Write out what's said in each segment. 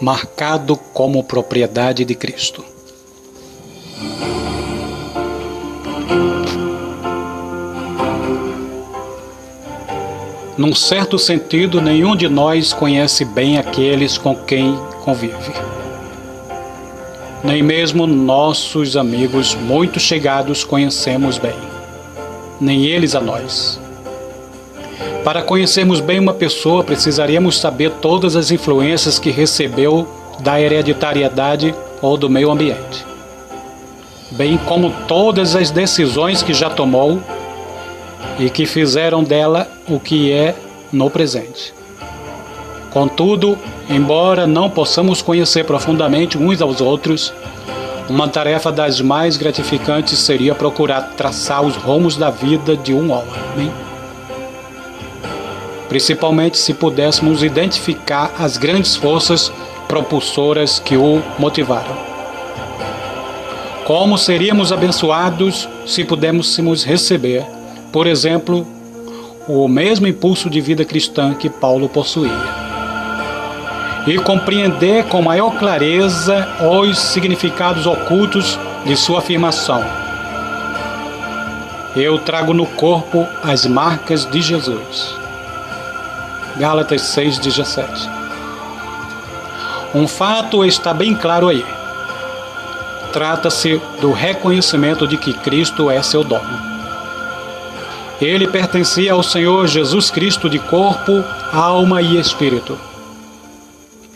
marcado como propriedade de Cristo. Num certo sentido, nenhum de nós conhece bem aqueles com quem convive. Nem mesmo nossos amigos muito chegados conhecemos bem, nem eles a nós. Para conhecermos bem uma pessoa, precisaríamos saber todas as influências que recebeu da hereditariedade ou do meio ambiente, bem como todas as decisões que já tomou e que fizeram dela o que é no presente. Contudo, embora não possamos conhecer profundamente uns aos outros, uma tarefa das mais gratificantes seria procurar traçar os rumos da vida de um homem, principalmente se pudéssemos identificar as grandes forças propulsoras que o motivaram. Como seríamos abençoados se pudéssemos receber, por exemplo, o mesmo impulso de vida cristã que Paulo possuía, e compreender com maior clareza os significados ocultos de sua afirmação: eu trago no corpo as marcas de Jesus. Gálatas 6,17. Um fato está bem claro aí. Trata-se do reconhecimento de que Cristo é seu dono. Ele pertencia ao Senhor Jesus Cristo de corpo, alma e espírito.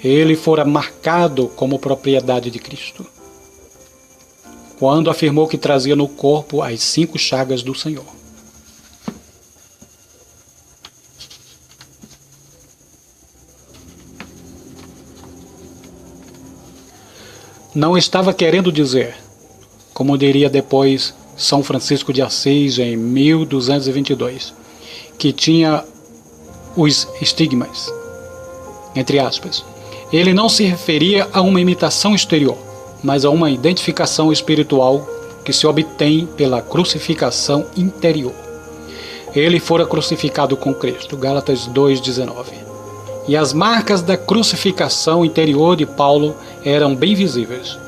Ele fora marcado como propriedade de Cristo, quando afirmou que trazia no corpo as 5 chagas do Senhor. Não estava querendo dizer, como diria depois São Francisco de Assis em 1222, que tinha os estigmas, entre aspas. Ele não se referia a uma imitação exterior, mas a uma identificação espiritual que se obtém pela crucificação interior. Ele fora crucificado com Cristo, Gálatas 2,19. E as marcas da crucificação interior de Paulo eram bem visíveis.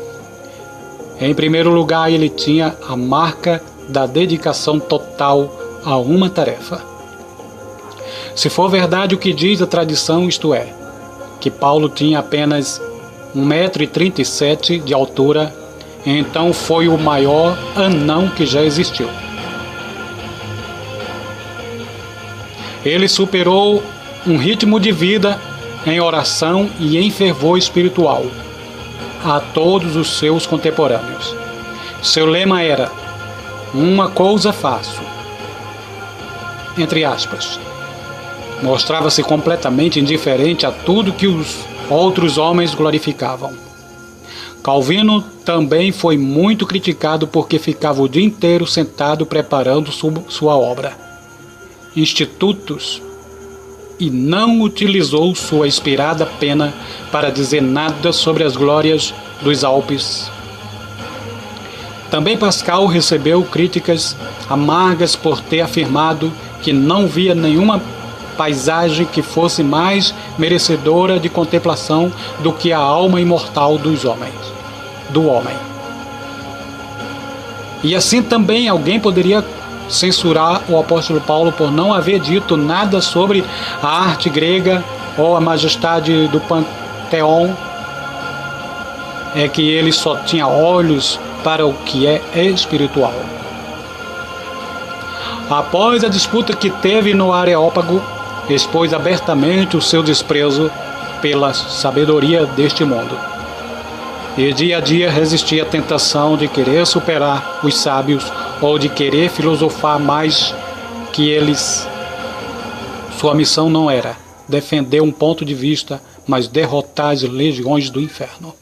Em primeiro lugar, ele tinha a marca da dedicação total a uma tarefa. Se for verdade o que diz a tradição, isto é, que Paulo tinha apenas 1,37 m de altura, então foi o maior anão que já existiu. Ele superou um ritmo de vida em oração e em fervor espiritual a todos os seus contemporâneos. Seu lema era: uma coisa faço, entre aspas. Mostrava-se completamente indiferente a tudo que os outros homens glorificavam. Calvino também foi muito criticado porque ficava o dia inteiro sentado preparando sua obra, Institutos, e não utilizou sua inspirada pena para dizer nada sobre as glórias dos Alpes. Também Pascal recebeu críticas amargas por ter afirmado que não via nenhuma paisagem que fosse mais merecedora de contemplação do que a alma imortal do homem. E assim também alguém poderia censurar o apóstolo Paulo por não haver dito nada sobre a arte grega ou a majestade do Panteão. É que ele só tinha olhos para o que é espiritual. Após a disputa que teve no Areópago, expôs abertamente o seu desprezo pela sabedoria deste mundo. E dia a dia resistia à tentação de querer superar os sábios ou de querer filosofar mais que eles. Sua missão não era defender um ponto de vista, mas derrotar as legiões do inferno.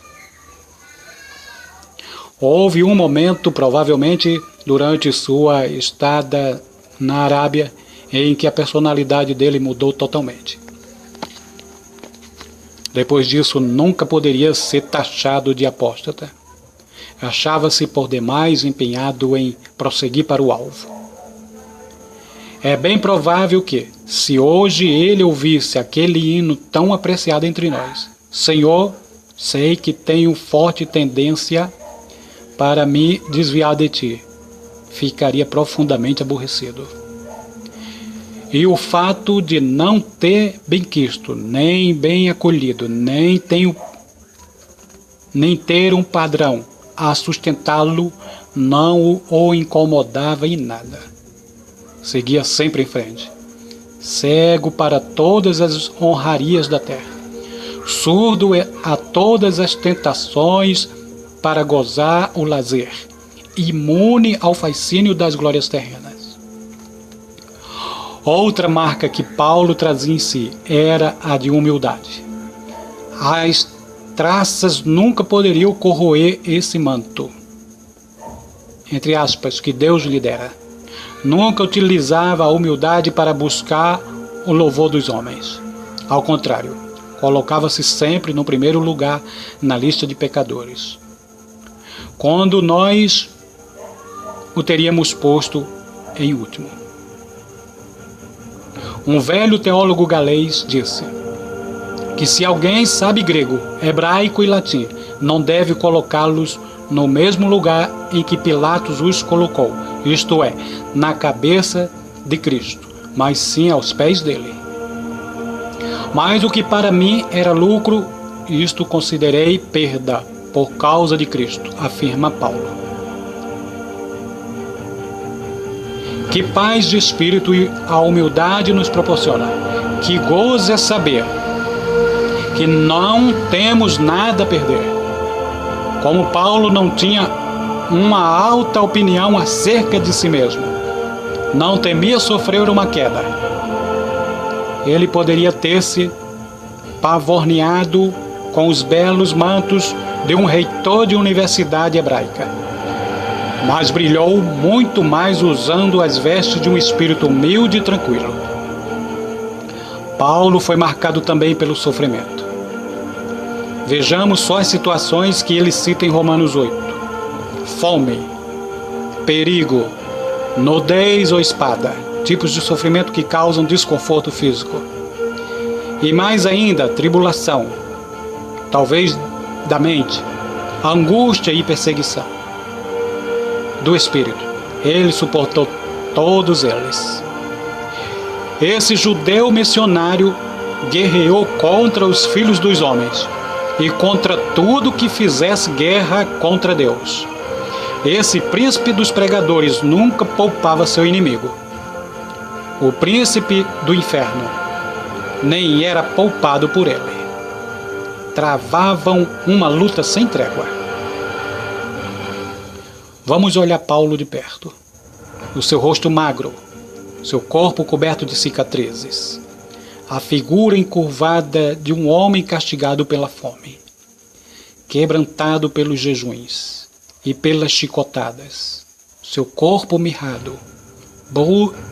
Houve um momento, provavelmente durante sua estada na Arábia, em que a personalidade dele mudou totalmente. Depois disso, nunca poderia ser taxado de apóstata. Achava-se por demais empenhado em prosseguir para o alvo. É bem provável que, se hoje ele ouvisse aquele hino tão apreciado entre nós, Senhor, Sei que tenho forte tendência para me desviar de ti. Ficaria profundamente aborrecido. E o fato de não ter bem quisto, nem bem acolhido, nem ter um padrão a sustentá-lo, não o incomodava em nada. Seguia sempre em frente, cego para todas as honrarias da terra, surdo a todas as tentações para gozar o lazer, imune ao fascínio das glórias terrenas. Outra marca que Paulo trazia em si era a de humildade. As traças nunca poderiam corroer esse manto, entre aspas, que Deus lhe dera. Nunca utilizava a humildade para buscar o louvor dos homens. Ao contrário, colocava-se sempre no primeiro lugar na lista de pecadores, quando nós o teríamos posto em último. Um velho teólogo galês disse que se alguém sabe grego, hebraico e latim, não deve colocá-los no mesmo lugar em que Pilatos os colocou, isto é, na cabeça de Cristo, mas sim aos pés dele. Mas o que para mim era lucro, isto considerei perda por causa de Cristo, afirma Paulo. Que paz de espírito e a humildade nos proporciona. Que gozo é saber que não temos nada a perder. Como Paulo não tinha uma alta opinião acerca de si mesmo, não temia sofrer uma queda, ele poderia ter se pavorneado com os belos mantos de um reitor de universidade hebraica, mas brilhou muito mais usando as vestes de um espírito humilde e tranquilo. Paulo foi marcado também pelo sofrimento. Vejamos só as situações que ele cita em Romanos 8. Fome, perigo, nudez ou espada, tipos de sofrimento que causam desconforto físico. E mais ainda, tribulação, talvez da mente, angústia e perseguição do espírito. Ele suportou todos eles. Esse judeu missionário guerreou contra os filhos dos homens e contra tudo que fizesse guerra contra Deus. Esse príncipe dos pregadores nunca poupava seu inimigo. O príncipe do inferno nem era poupado por ele. Travavam uma luta sem trégua. Vamos olhar Paulo de perto. O seu rosto magro, seu corpo coberto de cicatrizes, a figura encurvada de um homem castigado pela fome, quebrantado pelos jejuns e pelas chicotadas, seu corpo mirrado,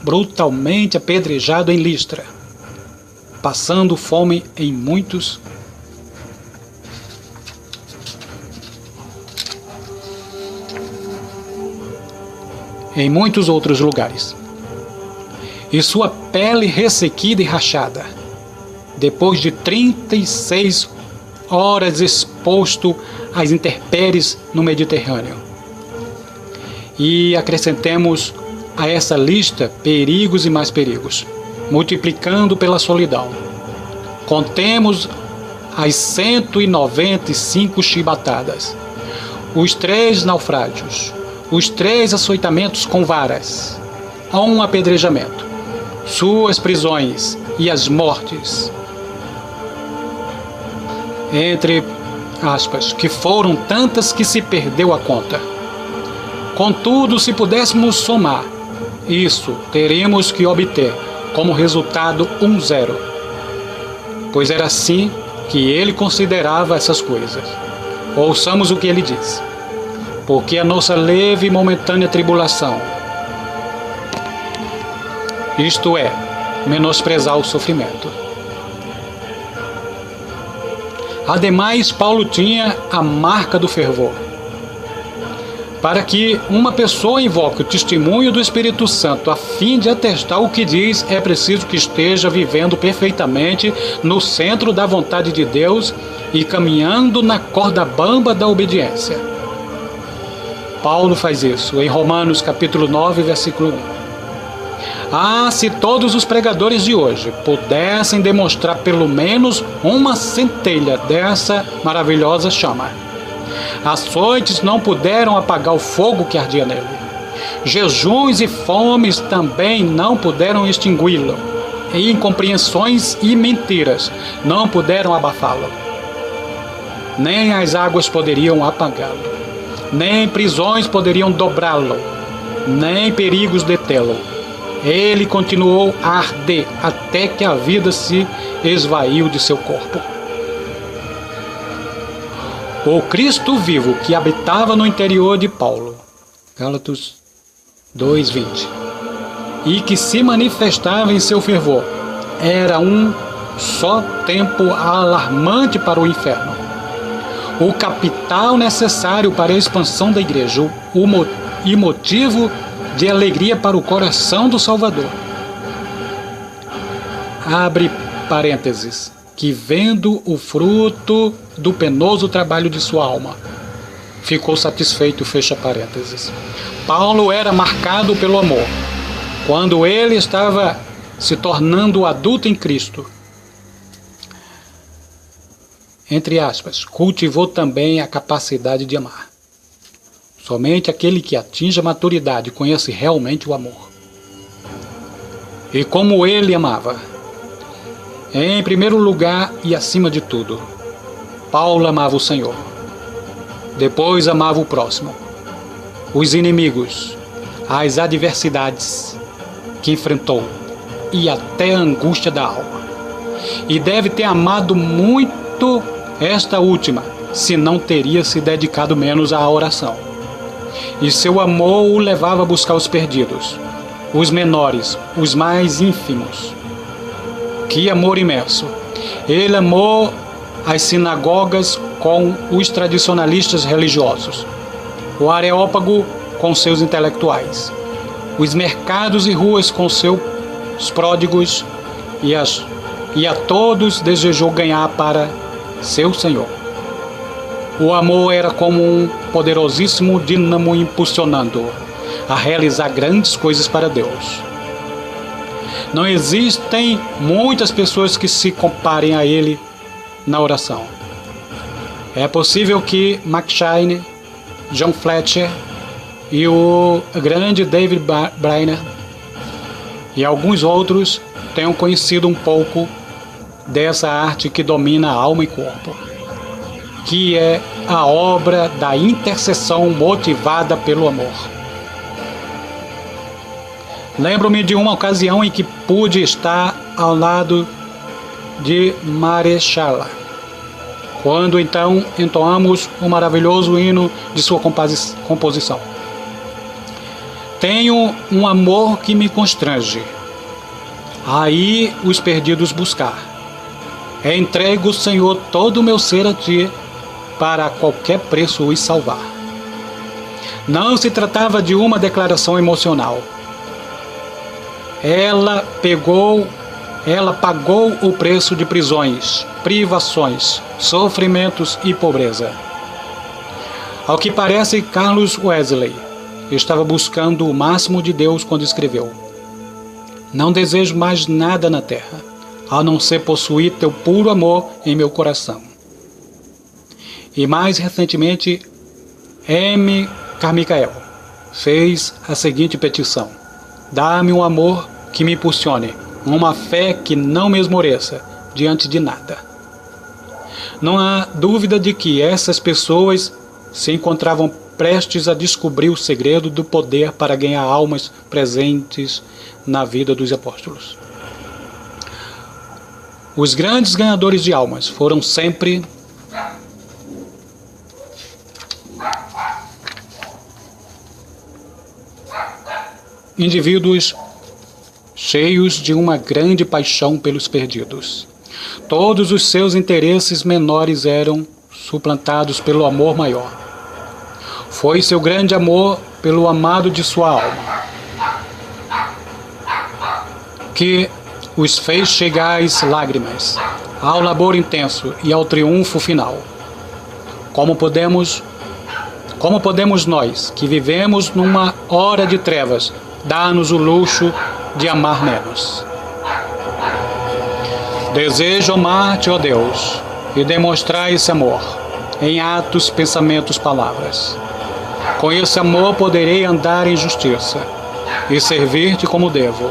brutalmente apedrejado em Listra, passando fome em muitos outros lugares. E sua pele ressequida e rachada, depois de 36 horas exposto às intempéries no Mediterrâneo. E acrescentemos a essa lista perigos e mais perigos, multiplicando pela solidão. Contemos as 195 chibatadas, os 3 naufrágios, os 3 açoitamentos com varas, um apedrejamento, suas prisões e as mortes, entre aspas, que foram tantas que se perdeu a conta. Contudo, se pudéssemos somar isso, teríamos que obter como resultado 1-0, pois era assim que ele considerava essas coisas. Ouçamos o que ele diz. Porque a nossa leve e momentânea tribulação, isto é, menosprezar o sofrimento. Ademais, Paulo tinha a marca do fervor. Para que uma pessoa invoque o testemunho do Espírito Santo a fim de atestar o que diz, é preciso que esteja vivendo perfeitamente no centro da vontade de Deus e caminhando na corda bamba da obediência. Paulo faz isso em Romanos capítulo 9, versículo 1. Ah, se todos os pregadores de hoje pudessem demonstrar pelo menos uma centelha dessa maravilhosa chama. Açoites não puderam apagar o fogo que ardia nele. Jejuns e fomes também não puderam extingui-lo. E incompreensões e mentiras não puderam abafá-lo. Nem as águas poderiam apagá-lo. Nem prisões poderiam dobrá-lo. Nem perigos detê-lo. Ele continuou a arder até que a vida se esvaiu de seu corpo. O Cristo vivo que habitava no interior de Paulo, Gálatas 2:20, e que se manifestava em seu fervor, era um só tempo alarmante para o inferno. O capital necessário para a expansão da igreja e motivo de alegria para o coração do Salvador. Abre parênteses, que vendo o fruto do penoso trabalho de sua alma, ficou satisfeito, fecha parênteses. Paulo era marcado pelo amor. Quando ele estava se tornando adulto em Cristo, entre aspas, cultivou também a capacidade de amar. Somente aquele que atinge a maturidade conhece realmente o amor. E como ele amava, em primeiro lugar e acima de tudo, Paulo amava o Senhor. Depois amava o próximo, os inimigos, as adversidades que enfrentou e até a angústia da alma. E deve ter amado muito esta última, senão teria se dedicado menos à oração. E seu amor o levava a buscar os perdidos, os menores, os mais ínfimos. Que amor imenso! Ele amou as sinagogas com os tradicionalistas religiosos, o Areópago com seus intelectuais, os mercados e ruas com seus pródigos, e a todos desejou ganhar para seu Senhor. O amor era como um poderosíssimo dínamo impulsionando-o a realizar grandes coisas para Deus. Não existem muitas pessoas que se comparem a ele na oração. É possível que McCheyne, John Fletcher e o grande David Brainerd e alguns outros tenham conhecido um pouco dessa arte que domina alma e corpo, que é a obra da intercessão motivada pelo amor. Lembro-me de uma ocasião em que pude estar ao lado de Marechala, quando então entoamos o maravilhoso hino de sua composição. Tenho um amor que me constrange, aí os perdidos buscar. Entrego, Senhor, todo o meu ser a Ti, para a qualquer preço os salvar. Não se tratava de uma declaração emocional. Ela pagou o preço de prisões, privações, sofrimentos e pobreza. Ao que parece, Carlos Wesley estava buscando o máximo de Deus quando escreveu: Não desejo mais nada na terra, a não ser possuir teu puro amor em meu coração. E mais recentemente, M. Carmichael fez a seguinte petição: Dá-me um amor que me impulsione, uma fé que não me esmoreça diante de nada. Não há dúvida de que essas pessoas se encontravam prestes a descobrir o segredo do poder para ganhar almas presentes na vida dos apóstolos. Os grandes ganhadores de almas foram sempre indivíduos cheios de uma grande paixão pelos perdidos. Todos os seus interesses menores eram suplantados pelo amor maior. Foi seu grande amor pelo amado de sua alma que os fez chegar às lágrimas, ao labor intenso e ao triunfo final. Como podemos nós, que vivemos numa hora de trevas, dar-nos o luxo de amar menos? Desejo amar-te, ó Deus, e demonstrar esse amor em atos, pensamentos, palavras. Com esse amor poderei andar em justiça e servir-te como devo.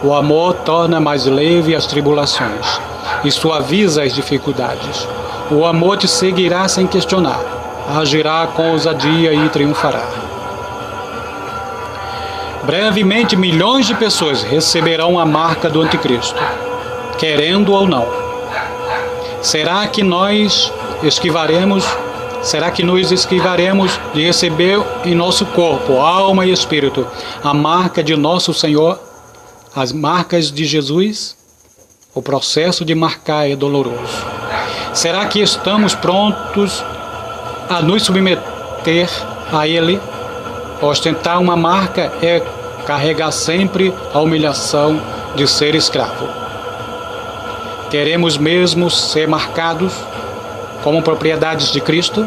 O amor torna mais leve as tribulações e suaviza as dificuldades. O amor te seguirá sem questionar, agirá com ousadia e triunfará. Brevemente, milhões de pessoas receberão a marca do anticristo, querendo ou não. Será que nos esquivaremos de receber em nosso corpo, alma e espírito a marca de nosso Senhor? As marcas de Jesus? O processo de marcar é doloroso. Será que estamos prontos a nos submeter a Ele? Ostentar uma marca é carregar sempre a humilhação de ser escravo. Queremos mesmo ser marcados como propriedades de Cristo?